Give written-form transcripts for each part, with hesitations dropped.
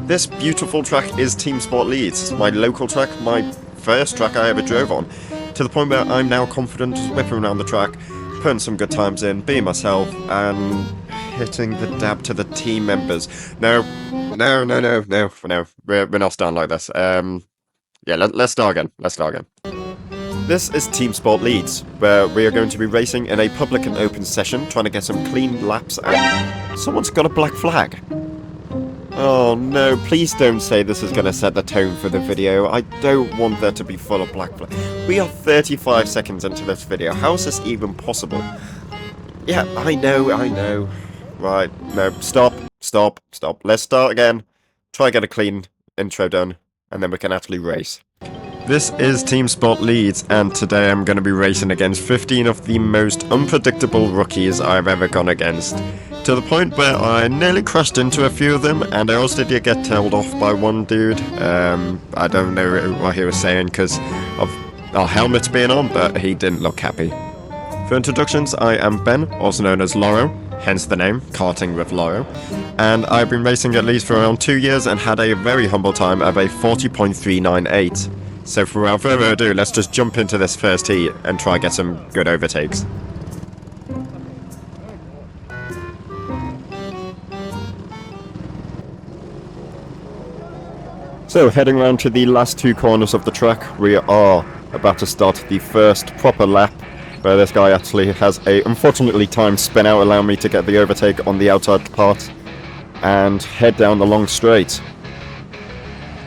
This beautiful track is Team Sport Leeds, my local track, my first track I ever drove on, to the point where I'm now confident just whipping around the track, putting some good times in, being myself, and hitting the dab to the team members. No, we're not starting like this. Yeah, let's start again, This is Team Sport Leeds, where we are going to be racing in a public and open session, trying to get some clean laps, and someone's got a black flag. Oh no, please don't say this is going to set the tone for the video. I don't want there to be full of black flag. We are 35 seconds into this video. How is this even possible? Yeah, I know. Right, no, stop. Let's start again. Try get a clean intro done, and then we can actually race. This is Team Sport Leeds, and today I'm going to be racing against 15 of the most unpredictable rookies I've ever gone against. To the point where I nearly crashed into a few of them, and I also did get tailed off by one dude. I don't know what he was saying because of our helmets being on, but he didn't look happy. For introductions, I am Ben, also known as Lawro, hence the name, Karting With Lawro, and I've been racing at least for around 2 years and had a very humble time of a 40.398. So without further ado, let's just jump into this first heat and try and get some good overtakes. So heading around to the last two corners of the track, we are about to start the first proper lap, where this guy actually has a unfortunately timed spin out, allowing me to get the overtake on the outside part and head down the long straight.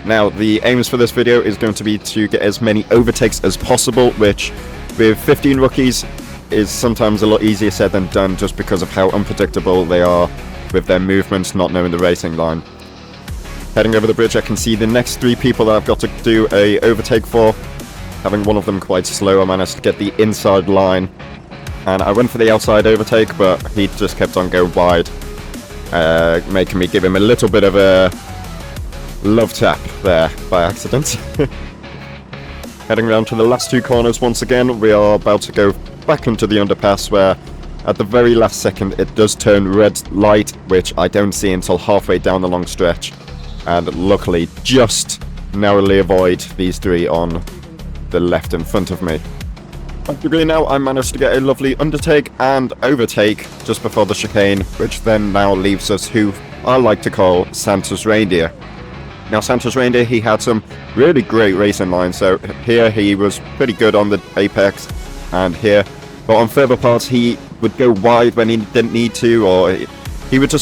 Now, the aims for this video is going to be to get as many overtakes as possible, which with 15 rookies is sometimes a lot easier said than done just because of how unpredictable they are with their movements, not knowing the racing line. Heading over the bridge, I can see the next three people that I've got to do a overtake for. Having one of them quite slow, I managed to get the inside line, and I went for the outside overtake, but he just kept on going wide, making me give him a little bit of a love tap there by accident. Heading around to the last two corners once again, we are about to go back into the underpass where at the very last second it does turn red light, which I don't see until halfway down the long stretch, and luckily just narrowly avoid these three on the left in front of me. Luckily now I managed to get a lovely undertake and overtake just before the chicane, which then now leaves us who I like to call Santa's Reindeer. Now Santa's Reindeer, he had some really great racing lines, so here he was pretty good on the apex, and here, but on further parts he would go wide when he didn't need to, or he would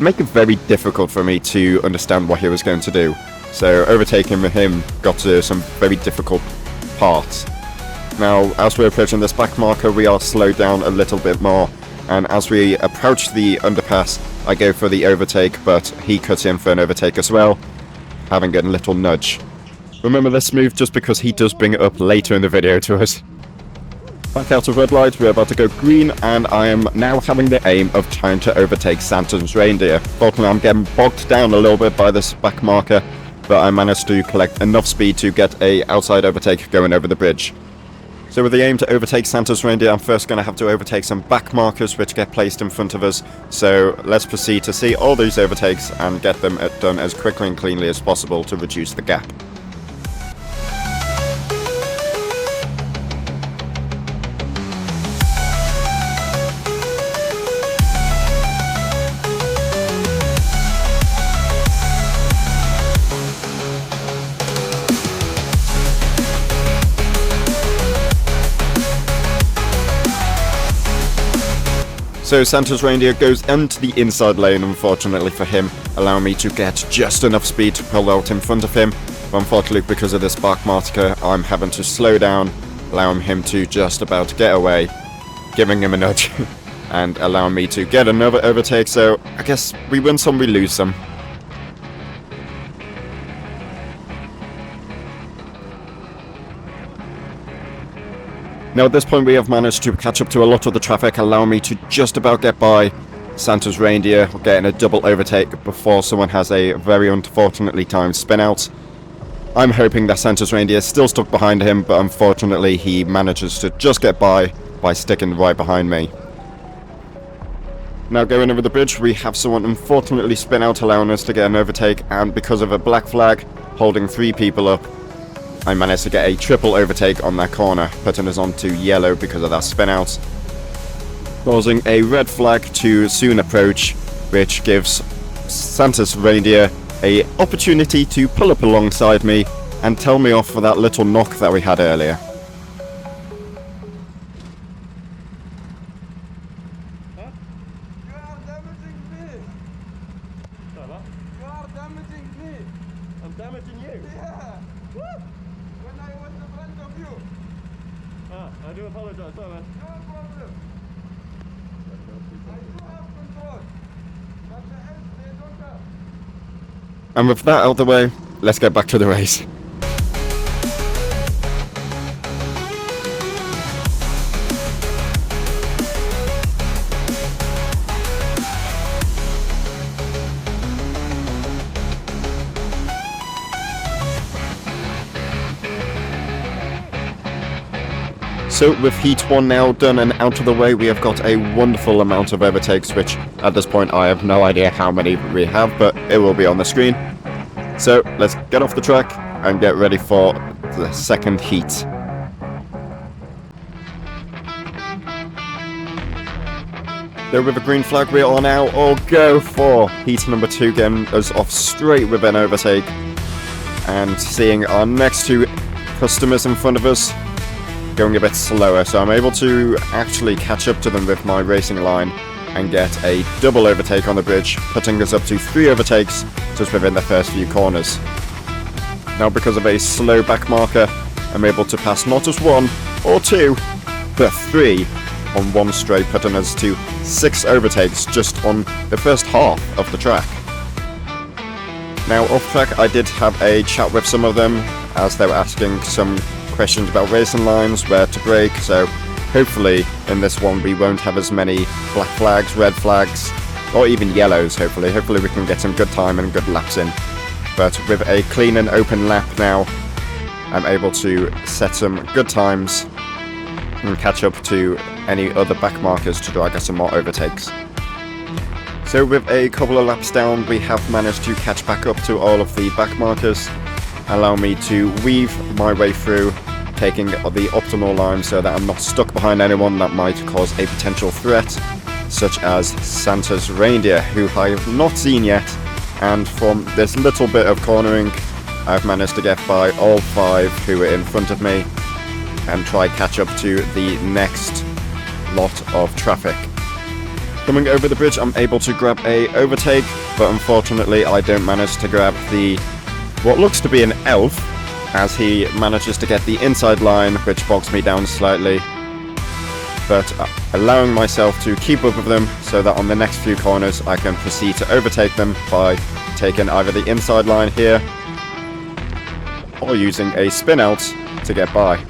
make it very difficult for me to understand what he was going to do. So overtaking him got to some very difficult parts. Now as we're approaching this back marker, we are slowed down a little bit more, and as we approach the underpass, I go for the overtake, but he cuts in for an overtake as well, having a little nudge. Remember this move just because he does bring it up later in the video to us. Back out of red light, we're about to go green, and I am now having the aim of trying to overtake Santa's Reindeer. Fortunately, I'm getting bogged down a little bit by this back marker, but I managed to collect enough speed to get a outside overtake going over the bridge. So with the aim to overtake Santa's Reindeer, I'm first going to have to overtake some back markers which get placed in front of us. So let's proceed to see all these overtakes and get them done as quickly and cleanly as possible to reduce the gap. So Santa's Reindeer goes into the inside lane, unfortunately for him, allowing me to get just enough speed to pull out in front of him. But unfortunately, because of this back marker, I'm having to slow down, allowing him to just about get away, giving him a nudge, and allowing me to get another overtake. So I guess we win some, we lose some. Now at this point we have managed to catch up to a lot of the traffic, allowing me to just about get by Santa's Reindeer, getting a double overtake before someone has a very unfortunately timed spin out. I'm hoping that Santa's Reindeer is still stuck behind him, but unfortunately he manages to just get by sticking right behind me. Now going over the bridge, we have someone unfortunately spin out, allowing us to get an overtake, and because of a black flag holding 3 people up, I managed to get a triple overtake on that corner, putting us onto yellow because of that spin out, causing a red flag to soon approach, which gives Santa's reindeer a opportunity to pull up alongside me and tell me off for that little knock that we had earlier. Damaging you? Yeah! Woo! When I was in front of you! I do apologise, sorry man. No problem! I do have control! But the else they don't have! And with that out of the way, let's get back to the race. So with Heat 1 now done and out of the way, we have got a wonderful amount of overtakes, which at this point I have no idea how many we have, but it will be on the screen. So let's get off the track and get ready for the second heat. So with the green flag, we are now all go for heat number 2, getting us off straight with an overtake and seeing our next 2 customers in front of us going a bit slower, so I'm able to actually catch up to them with my racing line and get a double overtake on the bridge, putting us up to 3 overtakes just within the first few corners. Now because of a slow back marker, I'm able to pass not just 1 or 2, but 3 on one straight, putting us to 6 overtakes just on the first half of the track. Now off track, I did have a chat with some of them as they were asking some questions about racing lines, where to brake, so hopefully in this one we won't have as many black flags, red flags, or even yellows. Hopefully we can get some good time and good laps in. But with a clean and open lap now, I'm able to set some good times and catch up to any other back markers to drag us some more overtakes. So with a couple of laps down, we have managed to catch back up to all of the back markers, allow me to weave my way through, taking the optimal line so that I'm not stuck behind anyone that might cause a potential threat, such as Santa's reindeer, who I have not seen yet, and from this little bit of cornering I've managed to get by all 5 who are in front of me and try catch up to the next lot of traffic. Coming over the bridge, I'm able to grab a overtake, but unfortunately I don't manage to grab the what looks to be an elf, as he manages to get the inside line, which bogs me down slightly, but allowing myself to keep up with them so that on the next few corners I can proceed to overtake them by taking either the inside line here or using a spin out to get by.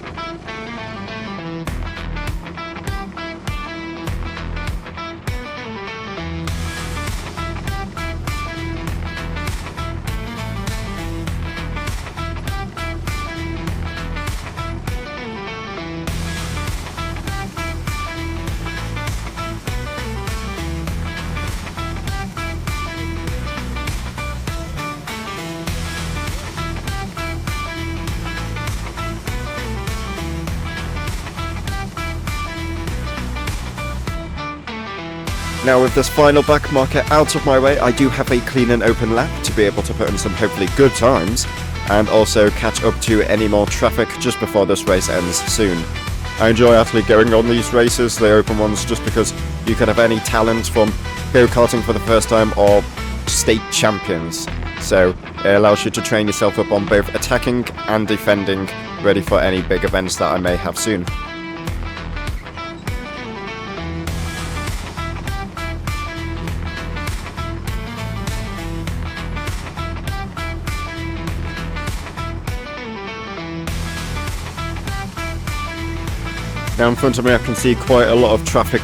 Now with this final back marker out of my way, I do have a clean and open lap to be able to put in some hopefully good times and also catch up to any more traffic just before this race ends soon. I enjoy actually going on these races, the open ones, just because you can have any talent from go-karting for the first time or state champions. So it allows you to train yourself up on both attacking and defending, ready for any big events that I may have soon. Now in front of me I can see quite a lot of traffic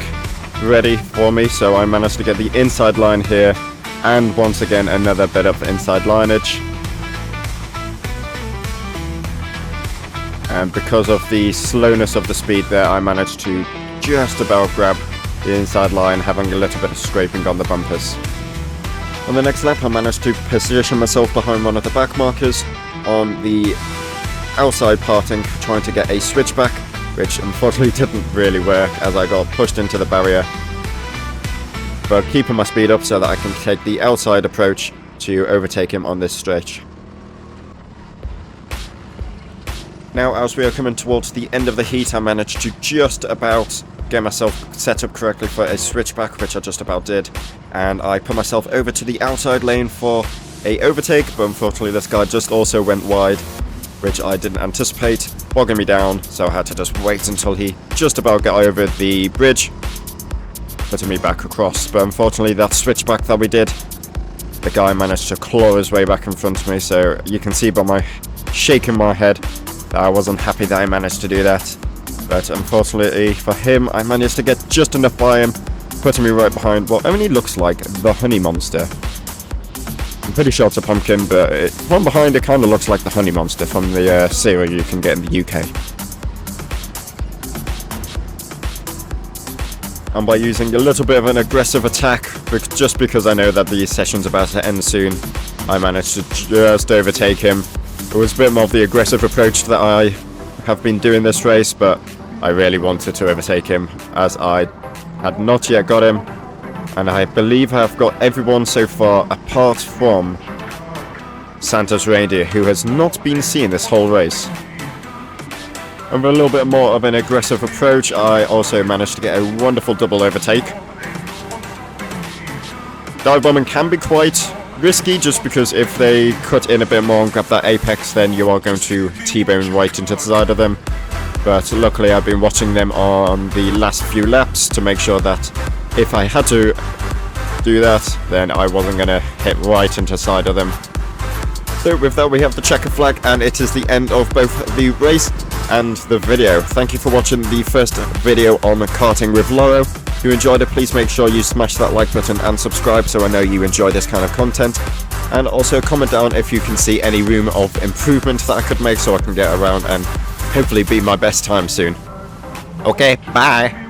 ready for me, so I managed to get the inside line here and once again another bit of inside lineage. And because of the slowness of the speed there, I managed to just about grab the inside line, having a little bit of scraping on the bumpers. On the next lap I managed to position myself behind one of the back markers on the outside parting, trying to get a switchback, which unfortunately didn't really work as I got pushed into the barrier, but keeping my speed up so that I can take the outside approach to overtake him on this stretch. Now, as we are coming towards the end of the heat, I managed to just about get myself set up correctly for a switchback, which I just about did, and I put myself over to the outside lane for a overtake, but unfortunately this guy just also went wide, which I didn't anticipate, bogging me down, so I had to just wait until he just about got over the bridge, putting me back across. But unfortunately that switchback that we did, the guy managed to claw his way back in front of me, so you can see by my shaking my head that I wasn't happy that I managed to do that. But unfortunately for him, I managed to get just enough by him, putting me right behind what only looks like the Honey Monster. I'm pretty sure it's a pumpkin, but from behind it kind of looks like the Honey Monster from the cereal you can get in the UK. And by using a little bit of an aggressive attack, just because I know that the session's about to end soon, I managed to just overtake him. It was a bit more of the aggressive approach that I have been doing this race, but I really wanted to overtake him as I had not yet got him, and I believe I've got everyone so far apart from Santa's reindeer, who has not been seen this whole race. And with a little bit more of an aggressive approach, I also managed to get a wonderful double overtake. Dive bombing can be quite risky, just because if they cut in a bit more and grab that apex, then you are going to T-bone right into the side of them. But luckily I've been watching them on the last few laps to make sure that if I had to do that, then I wasn't going to hit right into the side of them. So with that, we have the checker flag, and it is the end of both the race and the video. Thank you for watching the first video on Karting with Lawro. If you enjoyed it, please make sure you smash that like button and subscribe so I know you enjoy this kind of content. And also comment down if you can see any room of improvement that I could make so I can get around and hopefully beat my best time soon. Okay, bye!